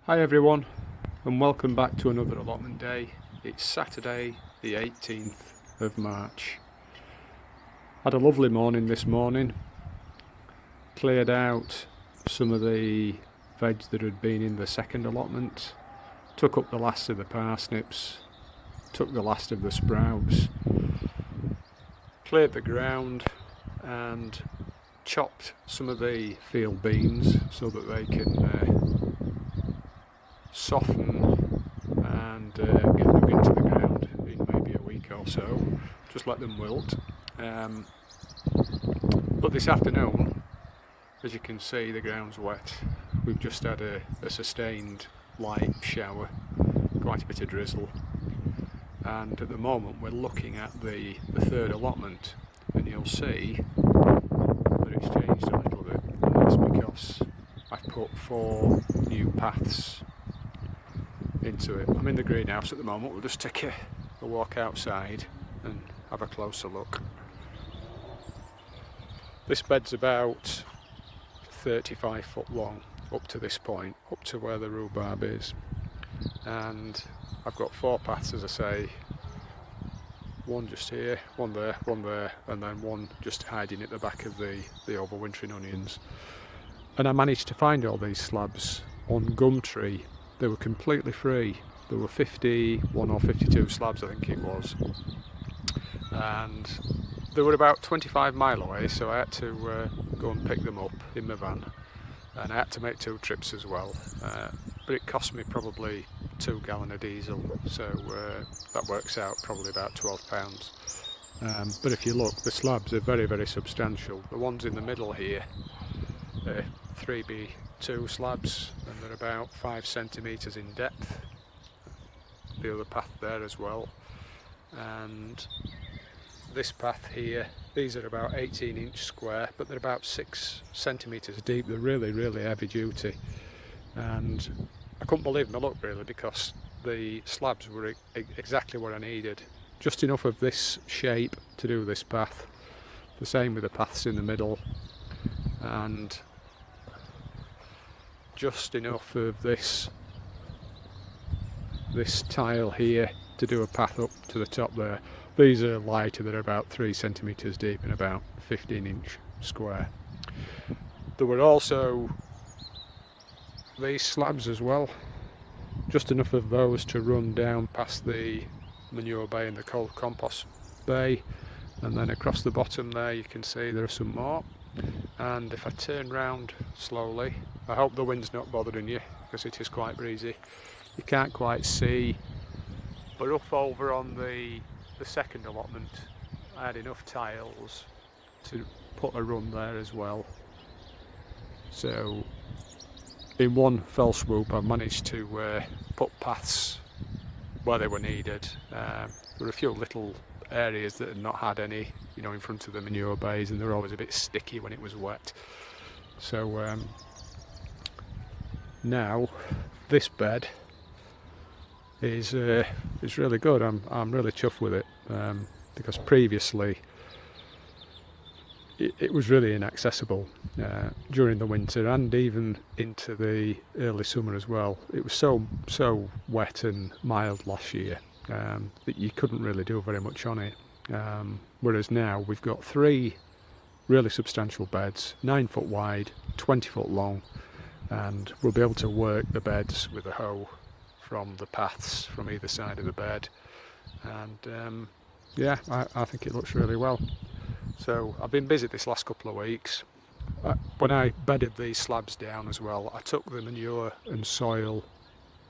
Hi everyone, and welcome back to another allotment day. It's Saturday the 18th of March. Had a lovely morning this morning. Cleared out some of the veg that had been in the second allotment. Took up the last of the parsnips. Took the last of the sprouts. Cleared the ground and chopped some of the field beans so that they can soften and get them into the ground in maybe a week or so. Just let them wilt. But this afternoon, as you can see, the ground's wet. We've just had a sustained light shower, quite a bit of drizzle, and at the moment we're looking at the third allotment, and you'll see that it's changed a little bit. And that's because I've put 4 new paths into it. I'm in the greenhouse at the moment. We'll just take a walk outside and have a closer look. This bed's about 35 foot long up to this point, up to where the rhubarb is, and I've got 4 paths, as I say, one just here, one there, and then one just hiding at the back of the overwintering onions. And I managed to find all these slabs on Gumtree. They were completely free. There were 51 or 52 slabs, I think it was, and they were about 25 mile away, so I had to go and pick them up in my van, and I had to make 2 trips as well, but it cost me probably 2 gallon of diesel, so that works out probably about £12. But if you look, the slabs are very, very substantial. The ones in the middle here, 3x2 slabs, and they're about 5 centimetres in depth. The other path there as well, and this path here, these are about 18-inch square, but they're about 6 centimetres deep. They're really, really heavy duty, and I couldn't believe my luck really, because the slabs were exactly what I needed. Just enough of this shape to do this path, the same with the paths in the middle, and just enough of this tile here to do a path up to the top there. These are lighter, they're about 3 centimetres deep and about 15-inch square. There were also these slabs as well, just enough of those to run down past the manure bay and the cold compost bay, and then across the bottom there you can see there are some more. And if I turn round slowly, I hope the wind's not bothering you because it is quite breezy. You can't quite see, but up over on the second allotment I had enough tiles to put a run there as well. So in one fell swoop I managed to put paths where they were needed. There were a few little areas that had not had any, in front of the manure bays, and they were always a bit sticky when it was wet. So now this bed is really good. I'm really chuffed with it, because previously it was really inaccessible during the winter and even into the early summer as well. It was so wet and mild last year that you couldn't really do very much on it. Whereas now we've got 3 really substantial beds, 9 foot wide, 20 foot long, and we'll be able to work the beds with a hoe from the paths from either side of the bed, and yeah, I think it looks really well. So I've been busy this last couple of weeks. When I bedded these slabs down as well, I took the manure and soil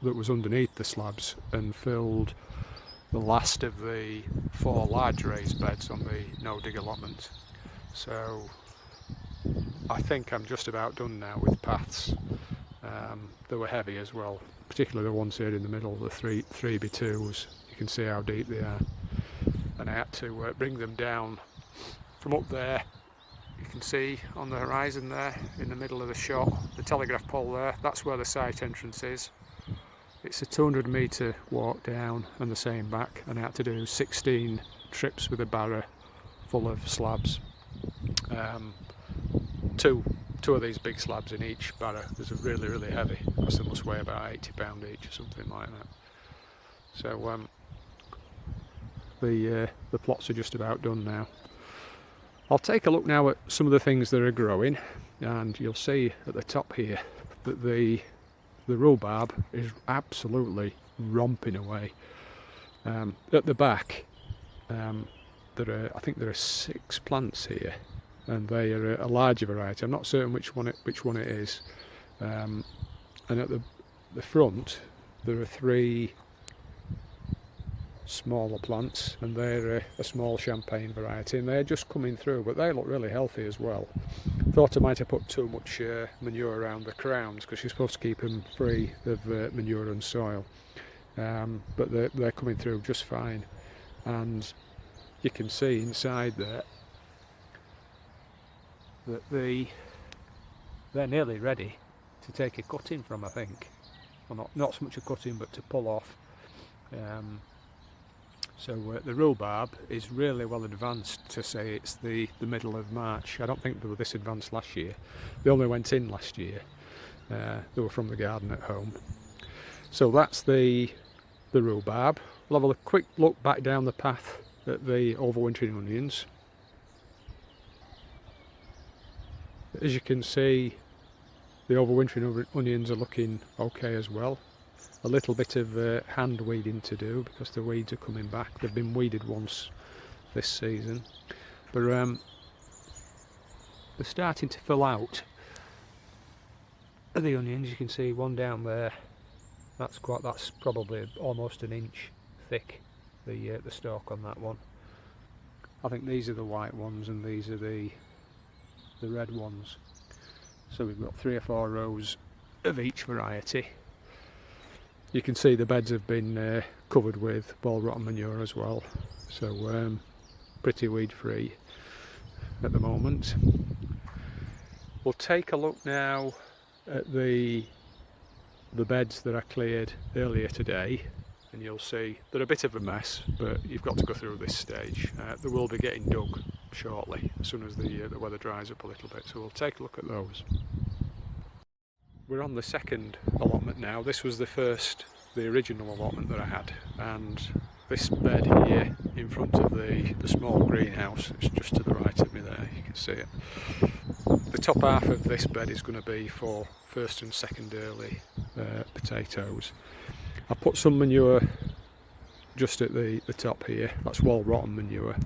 that was underneath the slabs and filled the last of the 4 large raised beds on the no-dig allotment. So I think I'm just about done now with paths. They were heavy as well, particularly the ones here in the middle, the 3x2s. You can see how deep they are, and I had to bring them down from up there. You can see on the horizon there in the middle of the shot, the telegraph pole there, that's where the site entrance is. It's a 200 metre walk down and the same back, and I had to do 16 trips with a barrow full of slabs. Two two of these big slabs in each barrow. There's a really heavy, because they must weigh about 80 pound each or something like that. So the plots are just about done now. I'll take a look now at some of the things that are growing, and you'll see at the top here that the rhubarb is absolutely romping away. At the back, I think there are 6 plants here, and they are a larger variety. I'm not certain which one it is. And at the front, there are 3 smaller plants, and they're a small champagne variety, and they're just coming through, but they look really healthy as well. Thought I might have put too much manure around the crowns, because you're supposed to keep them free of manure and soil, but they're coming through just fine. And you can see inside there that they're nearly ready to take a cutting from, I think. Well, not so much a cutting, but to pull off. So the rhubarb is really well advanced to say it's the middle of March. I don't think they were this advanced last year. They only went in last year. They were from the garden at home. So that's the rhubarb. We'll have a quick look back down the path at the overwintering onions. As you can see, the overwintering onions are looking okay as well. A little bit of hand weeding to do, because the weeds are coming back. They've been weeded once this season, but they're starting to fill out. The onions, you can see one down there. That's probably almost an inch thick. The stalk on that one. I think these are the white ones, and these are the red ones. So we've got 3 or 4 rows of each variety. You can see the beds have been covered with ball rotten manure as well, so pretty weed free at the moment. We'll take a look now at the beds that I cleared earlier today, and you'll see they're a bit of a mess, but you've got to go through this stage. They will be getting dug shortly, as soon as the weather dries up a little bit, so we'll take a look at those. We're on the second allotment now. This was the original allotment that I had, and this bed here in front of the small greenhouse, it's just to the right of me there, you can see it. The top half of this bed is going to be for first and second early potatoes. I put some manure just at the top here, that's wall rotten manure,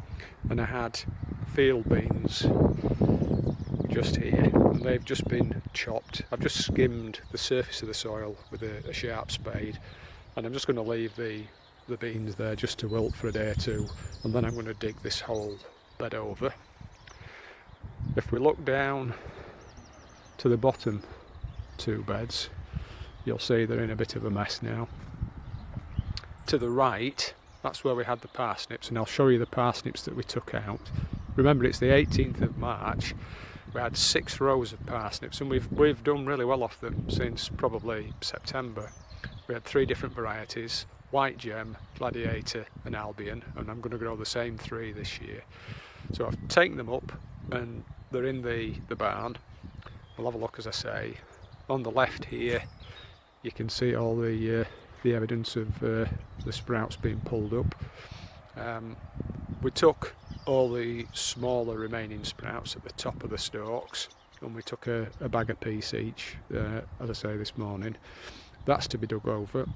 and I had field beans just here, and they've just been chopped. I've just skimmed the surface of the soil with a sharp spade, and I'm just going to leave the beans there just to wilt for a day or two, and then I'm going to dig this whole bed over. If we look down to the bottom 2 beds, you'll see they're in a bit of a mess now. To the right, that's where we had the parsnips, and I'll show you the parsnips that we took out. Remember, it's the 18th of March. We had 6 rows of parsnips, and we've done really well off them since probably September. We had 3 different varieties: White Gem, Gladiator and Albion, and I'm going to grow the same 3 this year. So I've taken them up, and they're in the barn. We'll have a look, as I say. On the left here, you can see all the evidence of the sprouts being pulled up. We took all the smaller remaining sprouts at the top of the stalks, and we took a bag apiece each, as I say, this morning. That's to be dug over,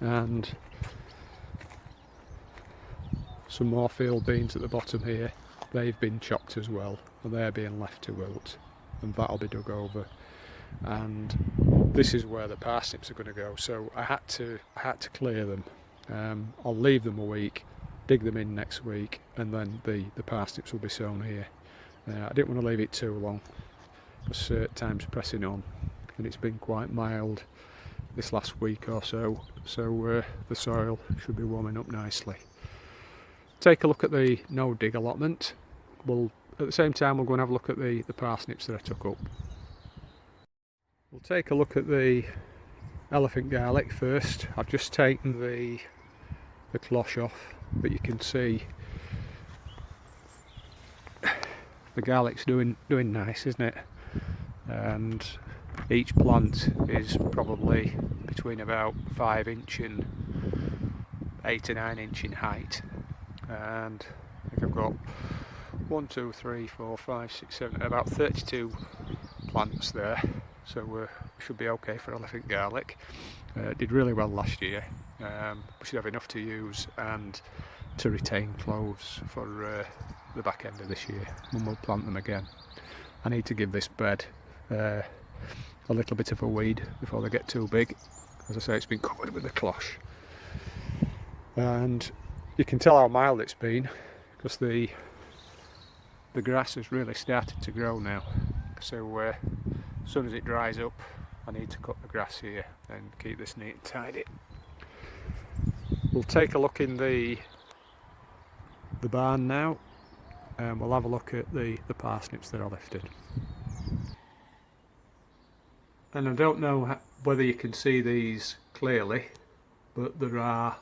and some more field beans at the bottom here. They've been chopped as well, and they're being left to wilt, and that'll be dug over. And this is where the parsnips are going to go, so I had to clear them. I'll leave them a week, dig them in next week, and then the parsnips will be sown here. I didn't want to leave it too long, because time's pressing on, and it's been quite mild this last week or so, the soil should be warming up nicely. Take a look at the no dig allotment. At the same time, we'll go and have a look at the parsnips that I took up. We'll take a look at the elephant garlic first. I've just taken the cloche off, but you can see the garlic's doing nice, isn't it? and each plant is probably between about 5 inch and 8 to 9 inch in height. And I think I've got 1, 2, 3, 4, 5, 6, 7, about 32 plants there, so should be okay for elephant garlic. Did really well last year. We should have enough to use and to retain cloves for the back end of this year when we'll plant them again. I need to give this bed a little bit of a weed before they get too big. As I say, it's been covered with a cloche, and you can tell how mild it's been because the grass has really started to grow now. So as soon as it dries up, I need to cut the grass here and keep this neat and tidy. We'll take a look in the barn now, and we'll have a look at the parsnips that are lifted. And I don't know whether you can see these clearly, but there are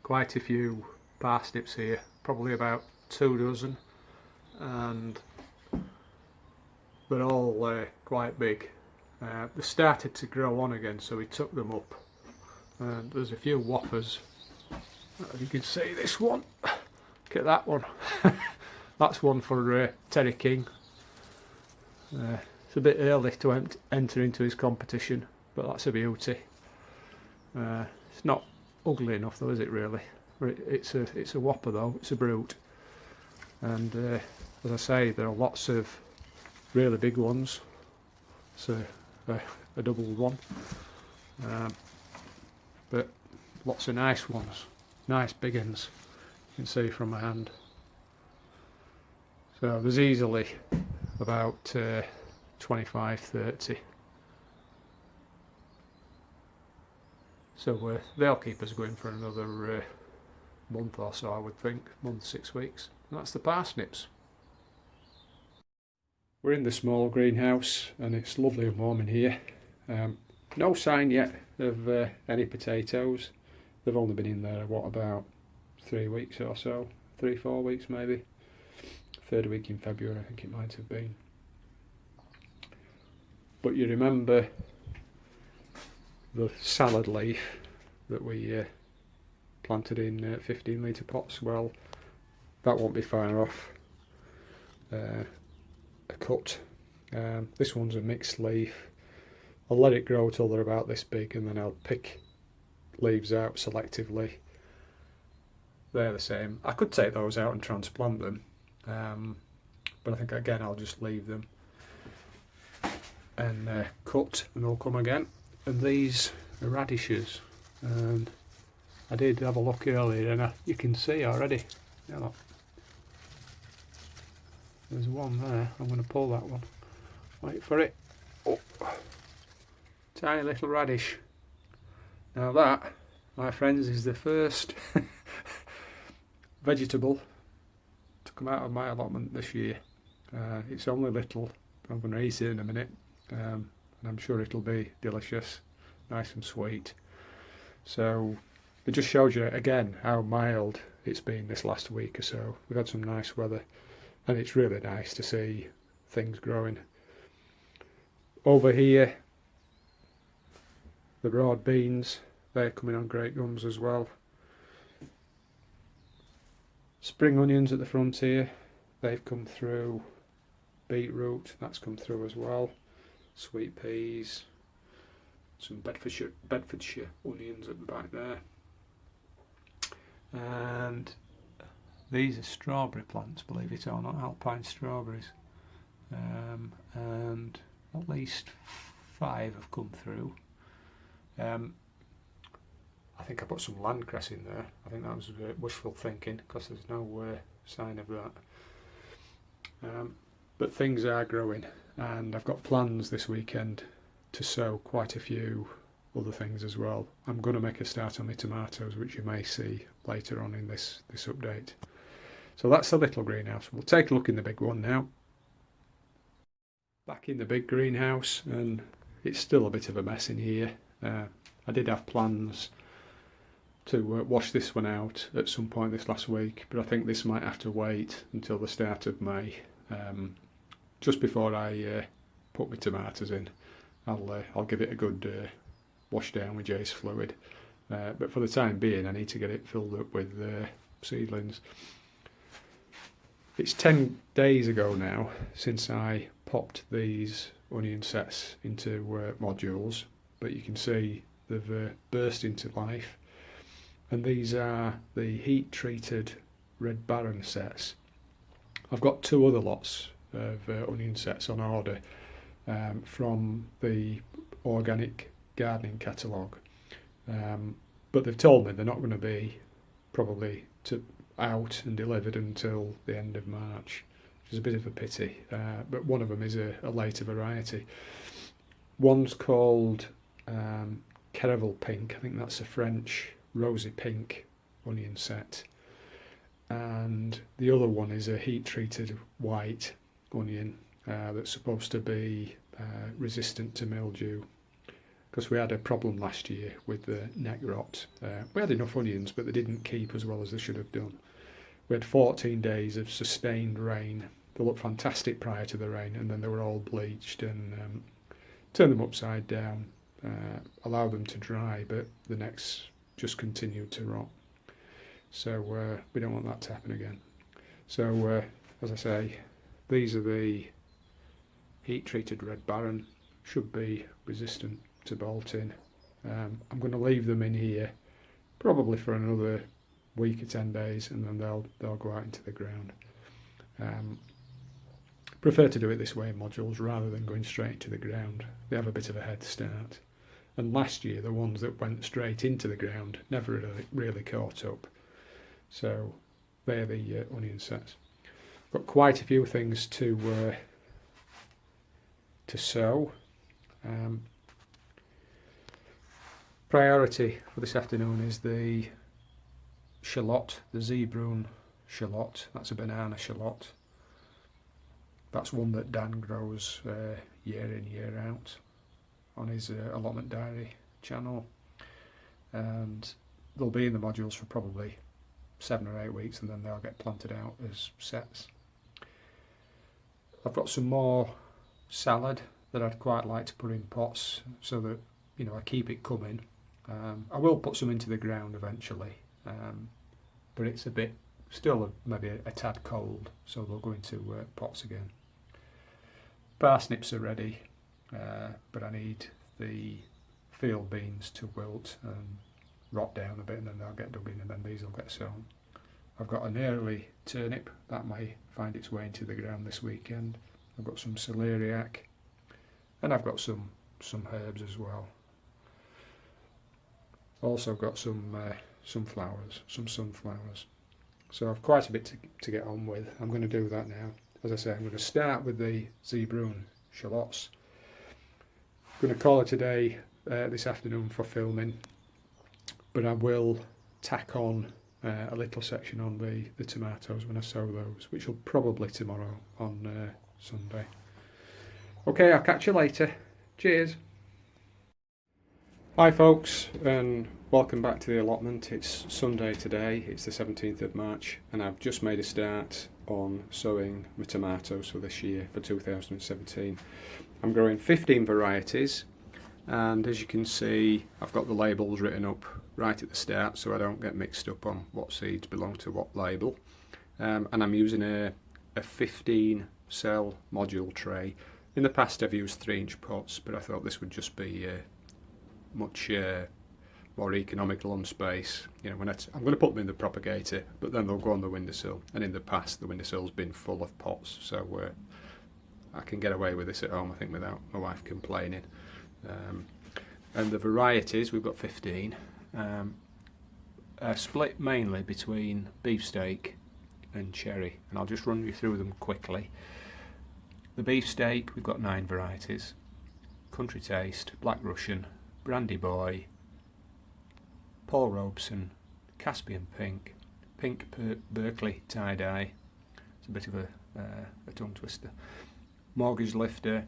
quite a few parsnips here, probably about 2 dozen, and they're all quite big. They started to grow on again, so we took them up, and there's a few whoppers. If you can see this one, look at that one. That's one for Terry King. It's a bit early to enter into his competition, but that's a beauty. It's not ugly enough though, is it really? It's a whopper though, it's a brute. And as I say, there are lots of really big ones. So a double one. But lots of nice ones, nice big ones, you can see from my hand. So there's easily about 25, 30. So they'll keep us going for another month or so, I would think, month, 6 weeks. And that's the parsnips. We're in the small greenhouse and it's lovely and warm in here. No sign yet of any potatoes. They've only been in there, what, about 3 weeks or so, 3, 4 weeks maybe. 3rd week in February I think it might have been. But you remember the salad leaf that we planted in 15 litre pots? Well, that won't be far off a cut. This one's a mixed leaf. I'll let it grow till they're about this big and then I'll pick leaves out selectively. They're the same. I could take those out and transplant them, but I think again I'll just leave them and cut and they'll come again. And these are radishes, and I did have a look earlier and you can see already, yeah, look, there's one there. I'm going to pull that one, wait for it. Oh, tiny little radish. Now that, my friends, is the first vegetable to come out of my allotment this year. It's only little, I'm going to eat it in a minute, and I'm sure it'll be delicious, nice and sweet. So it just shows you again how mild it's been this last week or so. We've had some nice weather and it's really nice to see things growing. Over here, the broad beans, they're coming on great guns as well. Spring onions at the front here, they've come through. Beetroot, that's come through as well. Sweet peas, some Bedfordshire onions at the back there. And these are strawberry plants, believe it or not, alpine strawberries. And at least 5 have come through. I think I put some landcress in there. I think that was wishful thinking because there's no sign of that. But things are growing, and I've got plans this weekend to sow quite a few other things as well. I'm going to make a start on the tomatoes, which you may see later on in this update. So that's the little greenhouse. We'll take a look in the big one now. Back in the big greenhouse, and it's still a bit of a mess in here. I did have plans to wash this one out at some point this last week, but I think this might have to wait until the start of May, just before I put my tomatoes in, I'll give it a good wash down with Jace fluid. But for the time being, I need to get it filled up with seedlings. It's 10 days ago now since I popped these onion sets into modules, but you can see they've burst into life. And these are the heat treated Red Baron sets. I've got 2 other lots of onion sets on order from the organic gardening catalogue, but they've told me they're not going to be probably out and delivered until the end of March, which is a bit of a pity, but one of them is a later variety. One's called Kerevel Pink, I think that's a French rosy pink onion set, and the other one is a heat treated white onion that's supposed to be resistant to mildew, because we had a problem last year with the neck rot. We had enough onions, but they didn't keep as well as they should have done. We had 14 days of sustained rain. They looked fantastic prior to the rain, and then they were all bleached, and turned them upside down, allowed them to dry, but the necks just continued to rot. So we don't want that to happen again. So as I say, these are the heat treated Red Baron, should be resistant to bolting. I'm going to leave them in here probably for another week or 10 days, and then they'll go out into the ground. Prefer to do it this way in modules rather than going straight into the ground. They have a bit of a head start. And last year the ones that went straight into the ground never really caught up. So they're the onion sets. Got quite a few things to sow. Priority for this afternoon is the shallot, the Zeebrun shallot. That's a banana shallot. That's one that Dan grows year in, year out on his Allotment Diary channel, and they'll be in the modules for probably 7 or 8 weeks, and then they'll get planted out as sets. I've got some more salad that I'd quite like to put in pots so that, you know, I keep it coming. I will put some into the ground eventually, but it's a bit still maybe a tad cold, so they'll go into pots again. Parsnips are ready, but I need the field beans to wilt and rot down a bit, and then they'll get dug in, and then these will get sown. I've got an early turnip that may find its way into the ground this weekend. I've got some celeriac, and I've got some herbs as well. Also got some sunflowers. So I've quite a bit to get on with. I'm going to do that now. As I say, I'm going to start with the Zeebrun shallots. I'm going to call it a day this afternoon for filming, but I will tack on a little section on the tomatoes when I sow those, which will probably tomorrow on Sunday. Okay, I'll catch you later. Cheers. Hi folks, and welcome back to the allotment. It's Sunday today, it's the 17th of March, and I've just made a start on sowing my tomatoes for this year, for 2017. I'm growing 15 varieties, and as you can see, I've got the labels written up right at the start so I don't get mixed up on what seeds belong to what label. And I'm using a 15 cell module tray. In the past I've used 3-inch pots, but I thought this would just be much more economical on space. You know, when I'm going to put them in the propagator, but then they'll go on the windowsill, and in the past the windowsill's been full of pots, so I can get away with this at home, I think, without my wife complaining. And the varieties, we've got 15, are split mainly between beefsteak and cherry, and I'll just run you through them quickly. The beefsteak, we've got 9 varieties: Country Taste, Black Russian, Brandy Boy, Paul Robeson, Caspian Pink, Pink Berkeley Tie-Dye, it's a bit of a tongue twister, Mortgage Lifter,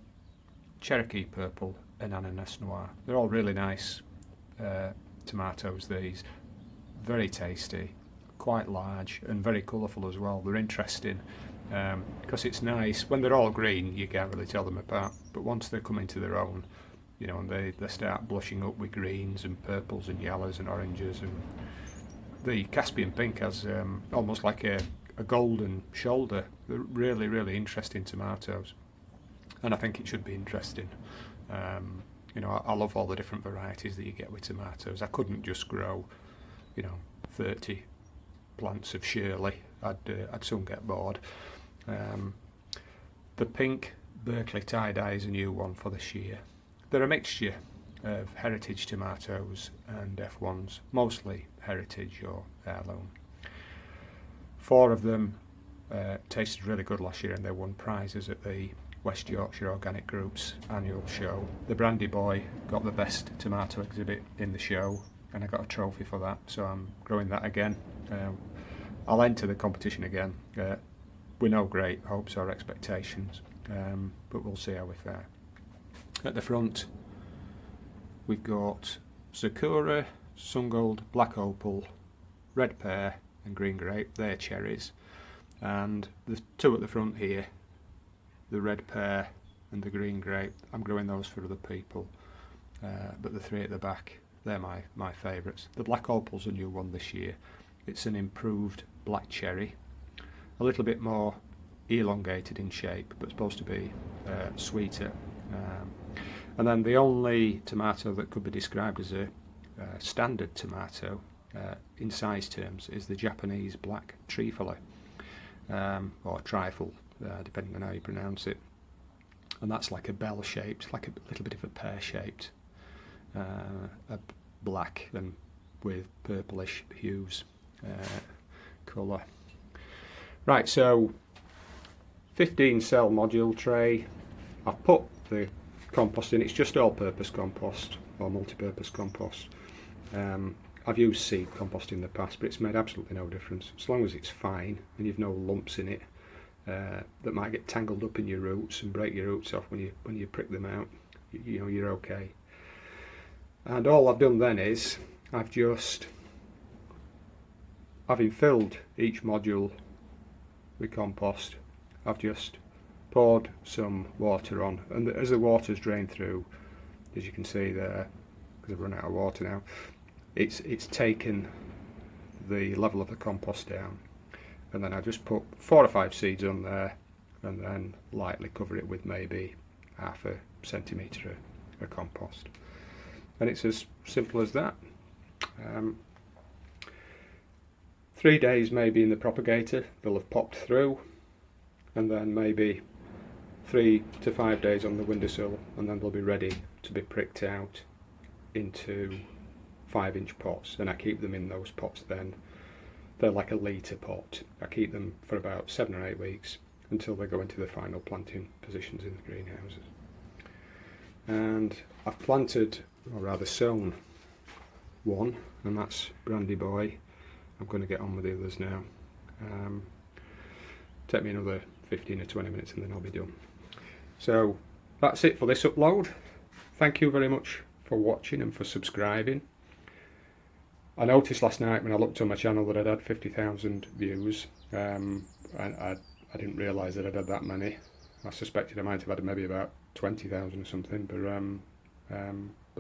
Cherokee Purple, and Ananas Noir. They're all really nice tomatoes, these. Very tasty, quite large, and very colourful as well. They're interesting because it's nice when they're all green. You can't really tell them apart, but once they come into their own, you know, and they start blushing up with greens and purples and yellows and oranges, and the Caspian pink has almost like a golden shoulder. They're really, really interesting tomatoes, and I think it should be interesting. You know, I love all the different varieties that you get with tomatoes. I couldn't just grow, you know, 30 plants of Shirley. I'd soon get bored. The pink Berkeley tie-dye is a new one for this year. They're a mixture of heritage tomatoes and F1s, mostly heritage or heirloom. 4 of them tasted really good last year, and they won prizes at the West Yorkshire Organic Group's annual show. The Brandy Boy got the best tomato exhibit in the show, and I got a trophy for that, so I'm growing that again. I'll enter the competition again with no great hopes or expectations, but we'll see how we fare. At the front we've got Sakura, Sungold, Black Opal, Red Pear and Green Grape. They're cherries, and the 2 at the front here, the Red Pear and the Green Grape, I'm growing those for other people, but the 3 at the back, they're my favourites. The Black Opal's a new one this year. It's an improved black cherry, a little bit more elongated in shape, but supposed to be sweeter. And then the only tomato that could be described as a standard tomato in size terms is the Japanese black trifle, or trifle, depending on how you pronounce it. And that's like a bell shaped, like a little bit of a pear shaped, a black and with purplish hues colour. Right, so 15 cell module tray. I've put the compost in. It's just all-purpose compost or multi-purpose compost. I've used seed compost in the past, but it's made absolutely no difference. As long as it's fine and you've no lumps in it that might get tangled up in your roots and break your roots off when you prick them out, you know, you're okay. And all I've done then is having filled each module with compost, I've just poured some water on, and as the water's drained through, as you can see there, because I've run out of water now, it's taken the level of the compost down, and then I just put 4 or 5 seeds on there, and then lightly cover it with maybe half a centimetre of compost, and it's as simple as that. 3 days maybe in the propagator, they'll have popped through, and then maybe 3 to 5 days on the windowsill, and then they'll be ready to be pricked out into 5-inch pots, and I keep them in those pots then. They're like a litre pot. I keep them for about 7 or 8 weeks until they go into the final planting positions in the greenhouses. And I've planted, or rather sown, 1, and that's Brandy Boy. I'm going to get on with the others now. Take me another 15 or 20 minutes and then I'll be done. So that's it for this upload. Thank you very much for watching and for subscribing. I noticed last night when I looked on my channel that I'd had 50,000 views, and I didn't realise that I'd had that many. I suspected I might have had maybe about 20,000 or something, but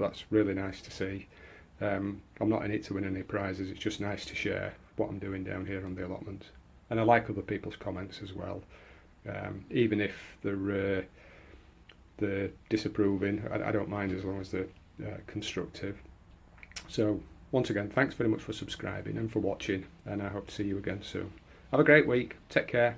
that's really nice to see. I'm not in it to win any prizes, it's just nice to share what I'm doing down here on the allotment. And I like other people's comments as well, even if they're disapproving. I don't mind as long as they're constructive. So once again, thanks very much for subscribing and for watching, and I hope to see you again soon. Have a great week, take care.